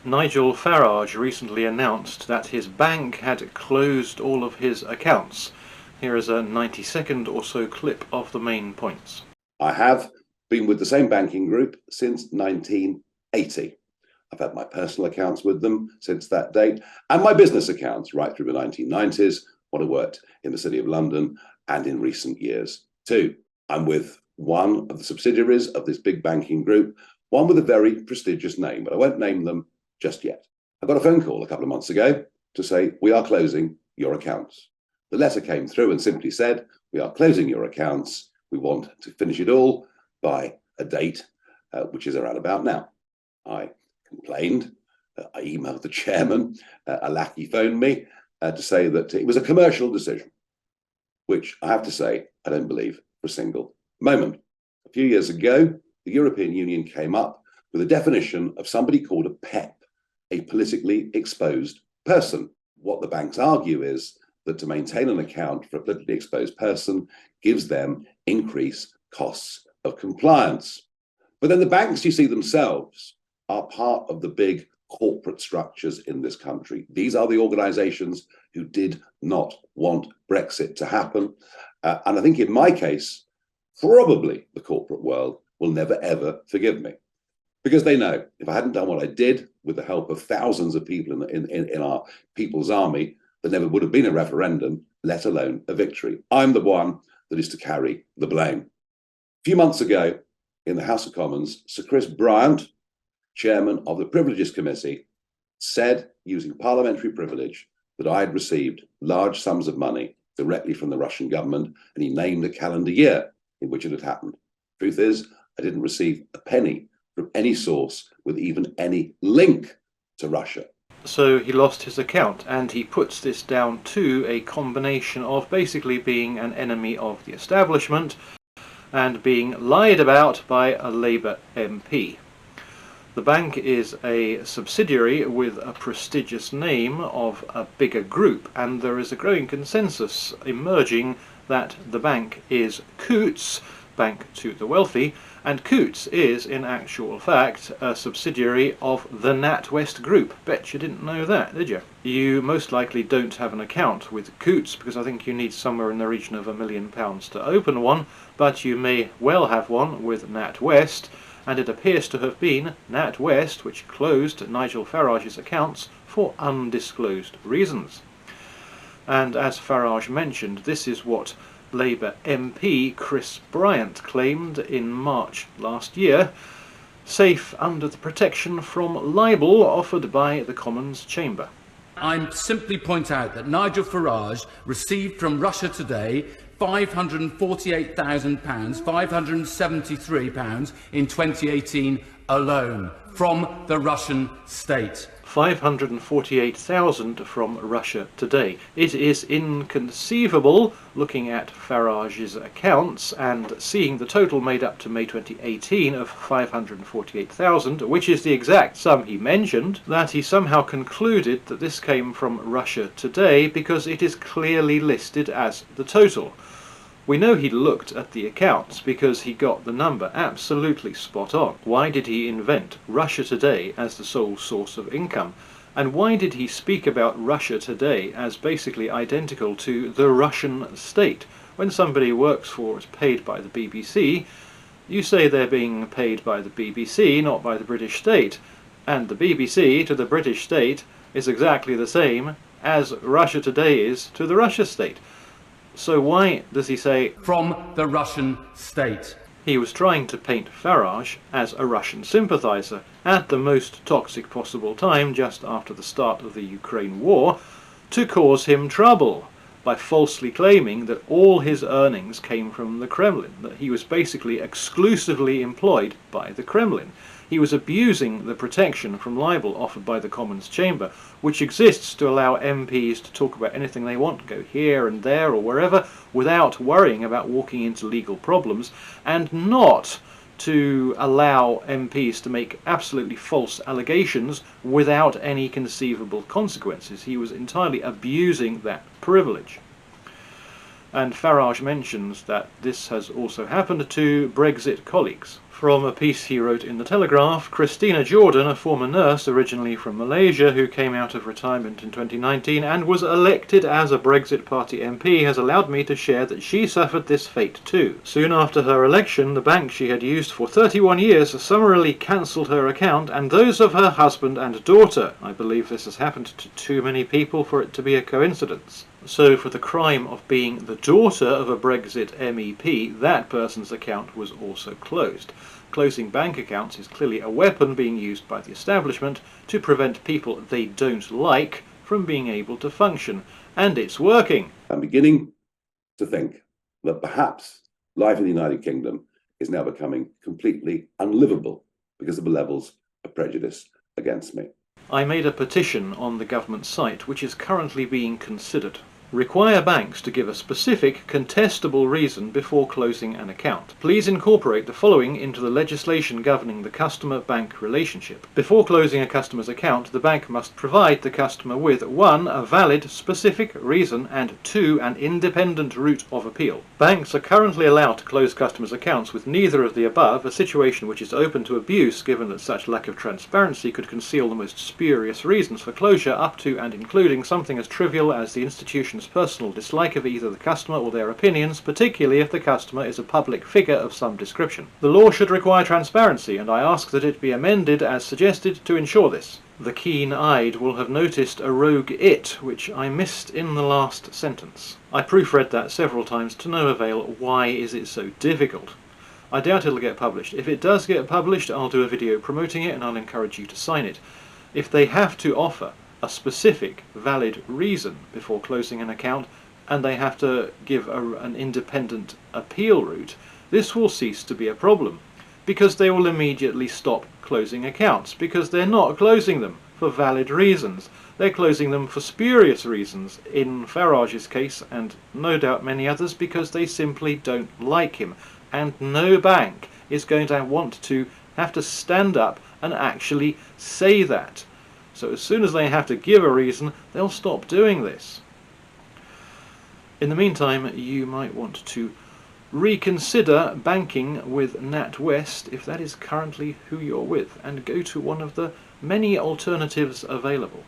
Nigel Farage recently announced that his bank had closed all of his accounts. Here is a 90-second or so clip of the main points. I have been with the same banking group since 1980. I've had my personal accounts with them since that date, and my business accounts right through the 1990s when I worked in the City of London and in recent years too. I'm with one of the subsidiaries of this big banking group, one with a very prestigious name, but I won't name them just yet. I got a phone call a couple of months ago to say, we are closing your accounts. The letter came through and simply said, we are closing your accounts. We want to finish it all by a date, which is around about now. I complained. I emailed the chairman. A lackey phoned me to say that it was a commercial decision, which I have to say, I don't believe for a single moment. A few years ago, the European Union came up with a definition of somebody called a PEP, a politically exposed person. What the banks argue is that to maintain an account for a politically exposed person gives them increased costs of compliance. But then the banks, you see, themselves are part of the big corporate structures in this country. These are the organizations who did not want Brexit to happen. And I think in my case, probably the corporate world will never, ever forgive me. Because they know if I hadn't done what I did with the help of thousands of people in our People's Army, there never would have been a referendum, let alone a victory. I'm the one that is to carry the blame. A few months ago, in the House of Commons, Sir Chris Bryant, chairman of the Privileges Committee, said, using parliamentary privilege, that I had received large sums of money directly from the Russian government, and he named a calendar year in which it had happened. Truth is, I didn't receive a penny from any source with even any link to Russia. So he lost his account, and he puts this down to a combination of basically being an enemy of the establishment and being lied about by a Labour MP. The bank is a subsidiary with a prestigious name of a bigger group, and there is a growing consensus emerging that the bank is Coutts, bank to the wealthy, and Coutts is, in actual fact, a subsidiary of the NatWest group. Bet you didn't know that, did you? You most likely don't have an account with Coutts, because I think you need somewhere in the region of £1 million to open one, but you may well have one with NatWest, and it appears to have been NatWest which closed Nigel Farage's accounts for undisclosed reasons. And as Farage mentioned, this is what Labour MP Chris Bryant claimed in March last year, safe under the protection from libel offered by the Commons Chamber. I simply point out that Nigel Farage received from Russia Today £548,000, £573 in 2018 alone from the Russian state. 548,000 from Russia Today. It is inconceivable, looking at Farage's accounts and seeing the total made up to May 2018 of 548,000, which is the exact sum he mentioned, that he somehow concluded that this came from Russia Today because it is clearly listed as the total. We know he looked at the accounts because he got the number absolutely spot on. Why did he invent Russia Today as the sole source of income? And why did he speak about Russia Today as basically identical to the Russian state? When somebody works for or is paid by the BBC, you say they're being paid by the BBC, not by the British state. And the BBC to the British state is exactly the same as Russia Today is to the Russia state. So why does he say from the Russian state? He was trying to paint Farage as a Russian sympathiser at the most toxic possible time, just after the start of the Ukraine war, to cause him trouble by falsely claiming that all his earnings came from the Kremlin, that he was basically exclusively employed by the Kremlin. He was abusing the protection from libel offered by the Commons Chamber, which exists to allow MPs to talk about anything they want, go here and there or wherever, without worrying about walking into legal problems, and not to allow MPs to make absolutely false allegations without any conceivable consequences. He was entirely abusing that privilege. And Farage mentions that this has also happened to Brexit colleagues. From a piece he wrote in The Telegraph, Christina Jordan, a former nurse originally from Malaysia who came out of retirement in 2019 and was elected as a Brexit Party MP, has allowed me to share that she suffered this fate too. Soon after her election, the bank she had used for 31 years summarily cancelled her account and those of her husband and daughter. I believe this has happened to too many people for it to be a coincidence. So for the crime of being the daughter of a Brexit MEP, that person's account was also closed. Closing bank accounts is clearly a weapon being used by the establishment to prevent people they don't like from being able to function. And it's working. I'm beginning to think that perhaps life in the United Kingdom is now becoming completely unlivable because of the levels of prejudice against me. I made a petition on the government site which is currently being considered. Require banks to give a specific, contestable reason before closing an account. Please incorporate the following into the legislation governing the customer-bank relationship. Before closing a customer's account, the bank must provide the customer with 1. A valid, specific reason and 2. An independent route of appeal. Banks are currently allowed to close customers' accounts with neither of the above, a situation which is open to abuse given that such lack of transparency could conceal the most spurious reasons for closure, up to and including something as trivial as the institution's personal dislike of either the customer or their opinions, particularly if the customer is a public figure of some description. The law should require transparency, and I ask that it be amended as suggested to ensure this. The keen-eyed will have noticed a rogue it, which I missed in the last sentence. I proofread that several times to no avail. Why is it so difficult? I doubt it'll get published. If it does get published, I'll do a video promoting it and I'll encourage you to sign it. If they have to offer a specific, valid reason before closing an account, and they have to give an independent appeal route, this will cease to be a problem, because they will immediately stop closing accounts, because they're not closing them for valid reasons. They're closing them for spurious reasons, in Farage's case, and no doubt many others, because they simply don't like him. And no bank is going to want to have to stand up and actually say that. So as soon as they have to give a reason, they'll stop doing this. In the meantime, you might want to reconsider banking with NatWest if that is currently who you're with, and go to one of the many alternatives available.